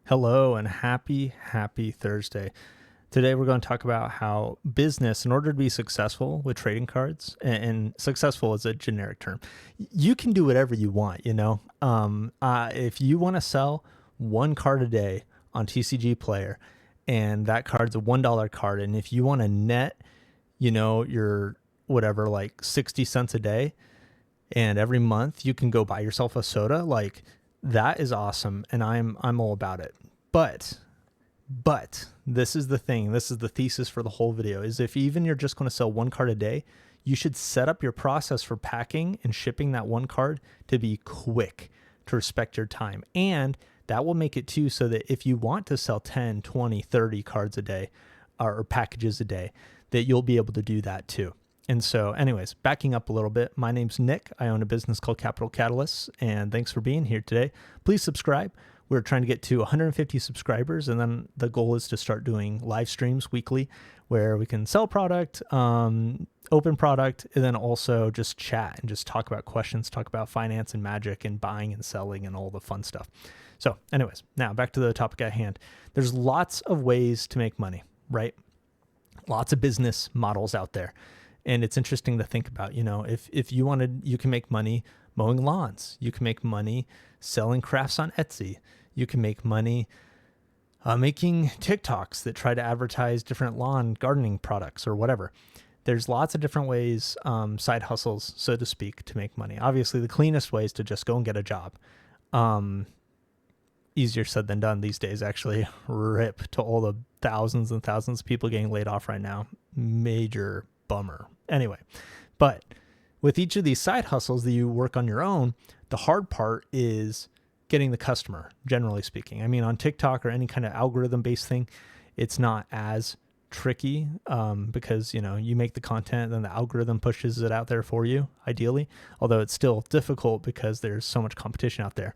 Hello and happy Thursday. Today we're going to talk about how business, in order to be successful with trading cards, and successful is a generic term, you can do whatever you want, if you want to sell one card a day on TCG Player, and that card's a $1 card, and if you want to net, your whatever, like 60 cents a day, and every month you can go buy yourself a soda, like that is awesome, and I'm all about it. But this is the thing, this is the thesis for the whole video, is if even you're just going to sell one card a day, you should set up your process for packing and shipping that one card to be quick, to respect your time. And that will make it too so that if you want to sell 10, 20, 30 cards a day or packages a day, that you'll be able to do that too. And so anyways, backing up a little bit, my name's Nick. I own a business called Capital Catalysts, and thanks for being here today. Please subscribe. We're trying to get to 150 subscribers, and then the goal is to start doing live streams weekly where we can sell product, open product, and then also just chat and just talk about questions, talk about finance and magic and buying and selling and all the fun stuff. So anyways, now back to the topic at hand. There's lots of ways to make money, right? Lots of business models out there. And it's interesting to think about, if you wanted, you can make money mowing lawns. You can make money selling crafts on Etsy. You can make money making TikToks that try to advertise different lawn gardening products or whatever. There's lots of different ways, side hustles, so to speak, to make money. Obviously, the cleanest way is to just go and get a job. Easier said than done these days, actually. Rip to all the thousands and thousands of people getting laid off right now. Major bummer. Anyway, but with each of these side hustles that you work on your own, the hard part is getting the customer, generally speaking. I mean, on TikTok or any kind of algorithm-based thing, it's not as tricky because, you make the content, then the algorithm pushes it out there for you, ideally, although it's still difficult because there's so much competition out there.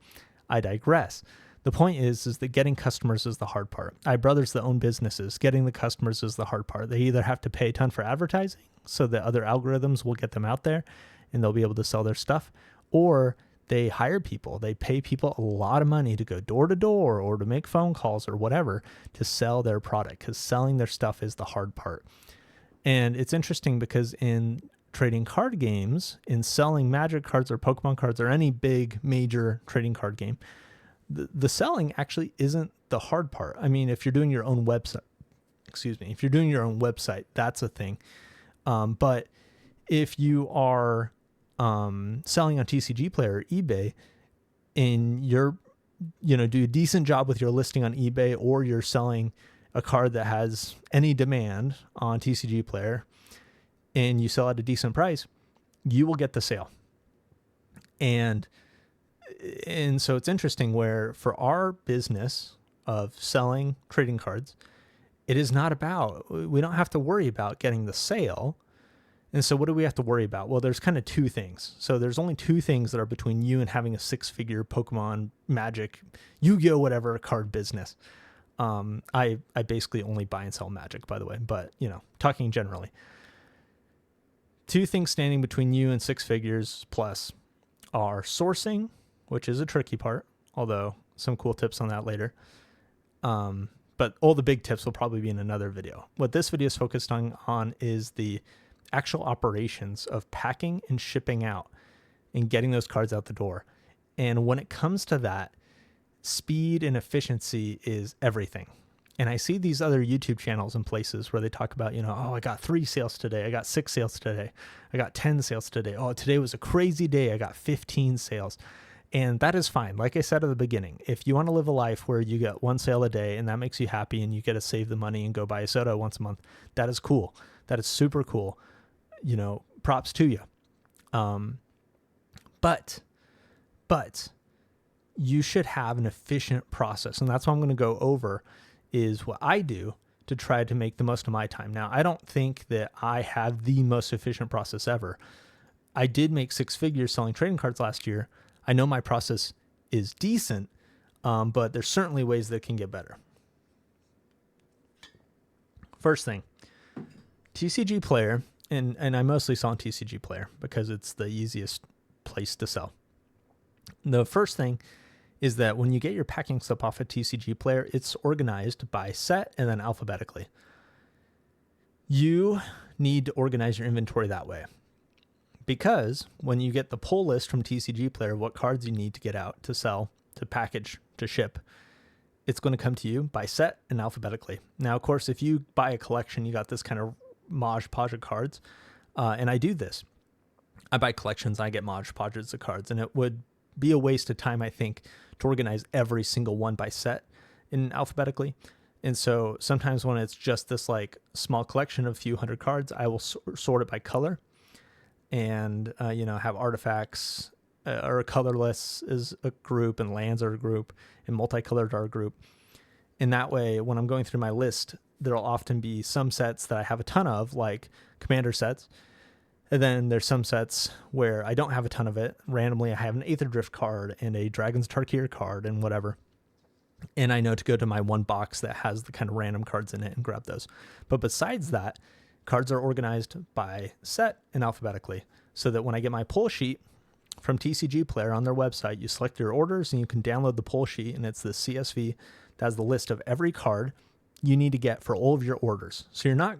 I digress. The point is that getting customers is the hard part. I have brothers that own businesses. Getting the customers is the hard part. They either have to pay a ton for advertising so that other algorithms will get them out there and they'll be able to sell their stuff, or they hire people. They pay people a lot of money to go door to door or to make phone calls or whatever to sell their product, because selling their stuff is the hard part. And it's interesting because in trading card games, in selling Magic cards or Pokemon cards or any big major trading card game, the selling actually isn't the hard part. I mean, if you're doing your own website, that's a thing. But if you are selling on TCG Player or eBay, and you're, do a decent job with your listing on eBay, or you're selling a card that has any demand on TCG Player and you sell at a decent price, you will get the sale. And so it's interesting where for our business of selling trading cards, it is not about, we don't have to worry about getting the sale. And so what do we have to worry about? Well, there's kind of two things. So there's only two things that are between you and having a six-figure Pokemon, Magic, Yu-Gi-Oh, whatever card business. I basically only buy and sell Magic, by the way, but talking generally. Two things standing between you and six figures plus are sourcing, which is a tricky part, although some cool tips on that later. But all the big tips will probably be in another video. What this video is focused on is the actual operations of packing and shipping out and getting those cards out the door. And when it comes to that, speed and efficiency is everything. And I see these other YouTube channels and places where they talk about, I got 3 sales today. I got 6 sales today. I got 10 sales today. Oh, today was a crazy day. I got 15 sales. And that is fine. Like I said at the beginning, if you want to live a life where you get 1 sale a day and that makes you happy and you get to save the money and go buy a soda once a month, that is cool. That is super cool. Props to you. But you should have an efficient process. And that's what I'm going to go over, is what I do to try to make the most of my time. Now, I don't think that I have the most efficient process ever. I did make 6 figures selling trading cards last year. I know my process is decent, but there's certainly ways that can get better. First thing, TCG Player, and I mostly sell on TCG Player because it's the easiest place to sell. The first thing is that when you get your packing slip off a TCG player, it's organized by set and then alphabetically. You need to organize your inventory that way, because when you get the pull list from TCG player, what cards you need to get out, to sell, to package, to ship, it's going to come to you by set and alphabetically. Now, of course, if you buy a collection, you got this kind of Mod Podge of cards. And I do this. I buy collections, I get Mod Podges of cards, and it would be a waste of time, I think, to organize every single one by set in alphabetically. And so sometimes when it's just this like small collection of a few hundred cards, I will sort it by color and, have artifacts or colorless is a group and lands are a group and multicolored are a group. And that way, when I'm going through my list, there'll often be some sets that I have a ton of, like commander sets. And then there's some sets where I don't have a ton of it. Randomly, I have an Aether Drift card and a Dragon's Tarkir card and whatever. And I know to go to my one box that has the kind of random cards in it and grab those. But besides that, cards are organized by set and alphabetically, so that when I get my pull sheet from TCG Player on their website, you select your orders and you can download the pull sheet, and it's the CSV that has the list of every card you need to get for all of your orders. So you're not,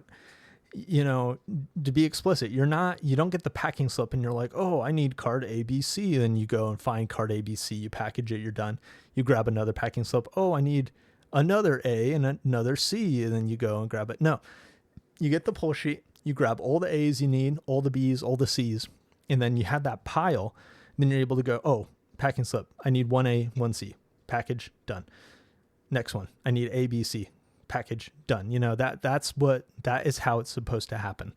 to be explicit, you don't get the packing slip and you're like, oh, I need card ABC. Then you go and find card ABC, you package it, you're done. You grab another packing slip. Oh, I need another A and another C. And then you go and grab it. No, you get the pull sheet, you grab all the A's you need, all the B's, all the C's, and then you have that pile. Then you're able to go, oh, packing slip, I need 1A, 1C, package, done. Next one, I need A, B, C, package, done. That is how it's supposed to happen.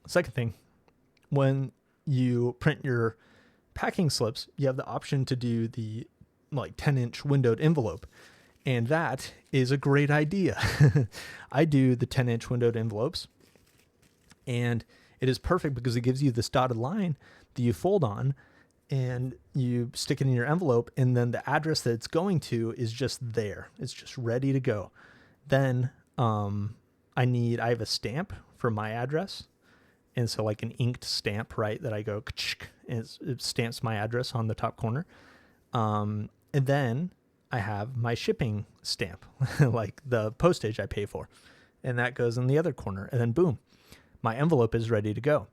Second thing, when you print your packing slips, you have the option to do the 10-inch windowed envelope. And that is a great idea. I do the 10-inch windowed envelopes, and it is perfect because it gives you this dotted line that you fold on and you stick it in your envelope, and then the address that it's going to is just there. It's just ready to go. Then I have a stamp for my address. And so like an inked stamp, right, that I go, and it stamps my address on the top corner. And then I have my shipping stamp, like the postage I pay for. And that goes in the other corner. And then boom, my envelope is ready to go.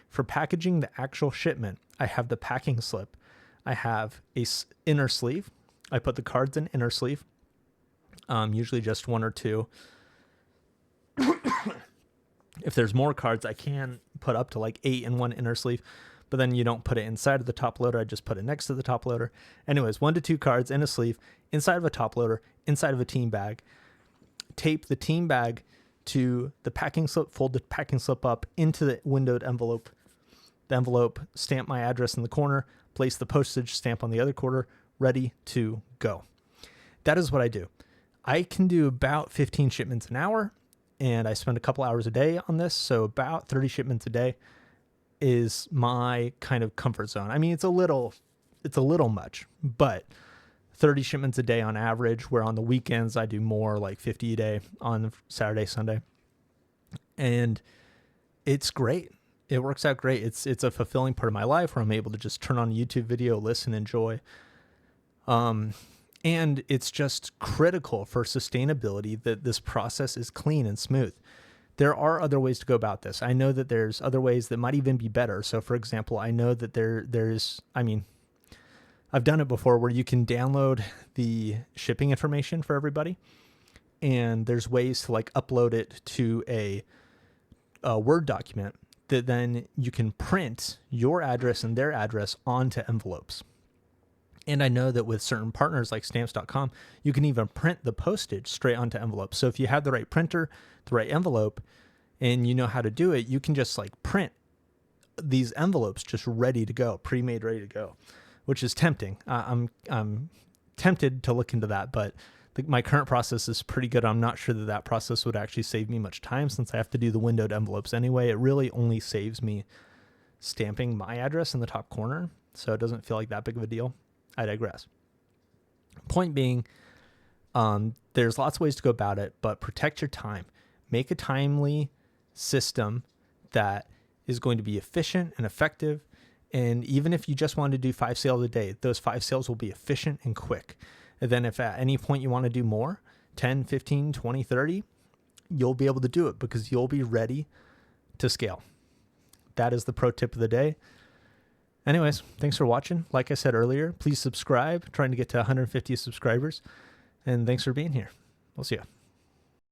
For packaging the actual shipment, I have the packing slip. I have a inner sleeve. I put the cards in inner sleeve, usually just one or two. If there's more cards, I can put up to like 8 in one inner sleeve, but then you don't put it inside of the top loader. I just put it next to the top loader. Anyways, 1 to 2 cards in a sleeve, inside of a top loader, inside of a team bag. Tape the team bag to the packing slip, fold the packing slip up into the windowed envelope. The envelope, stamp my address in the corner, place the postage stamp on the other corner, ready to go. That is what I do. I can do about 15 shipments an hour, and I spend a couple hours a day on this, so about 30 shipments a day is my kind of comfort zone. I mean, it's a little much, but 30 shipments a day on average, where on the weekends I do more, like 50 a day on Saturday, Sunday. And it's great. It works out great. It's a fulfilling part of my life where I'm able to just turn on a YouTube video, listen, enjoy. And it's just critical for sustainability that this process is clean and smooth. There are other ways to go about this. I know that there's other ways that might even be better. So for example, I know that I've done it before where you can download the shipping information for everybody, and there's ways to like upload it to a Word document that then you can print your address and their address onto envelopes. And I know that with certain partners like stamps.com, you can even print the postage straight onto envelopes. So if you have the right printer, the right envelope, and you know how to do it, you can just like print these envelopes just ready to go, pre-made, ready to go, which is tempting. I'm tempted to look into that, but my current process is pretty good. I'm not sure that process would actually save me much time since I have to do the windowed envelopes anyway. It really only saves me stamping my address in the top corner, so it doesn't feel like that big of a deal. I digress. Point being, there's lots of ways to go about it, but protect your time. Make a timely system that is going to be efficient and effective And even if you just want to do 5 sales a day, those 5 sales will be efficient and quick. And then if at any point you want to do more, 10, 15, 20, 30, you'll be able to do it because you'll be ready to scale. That is the pro tip of the day. Anyways, thanks for watching. Like I said earlier, please subscribe. Trying to get to 150 subscribers. And thanks for being here. We'll see you.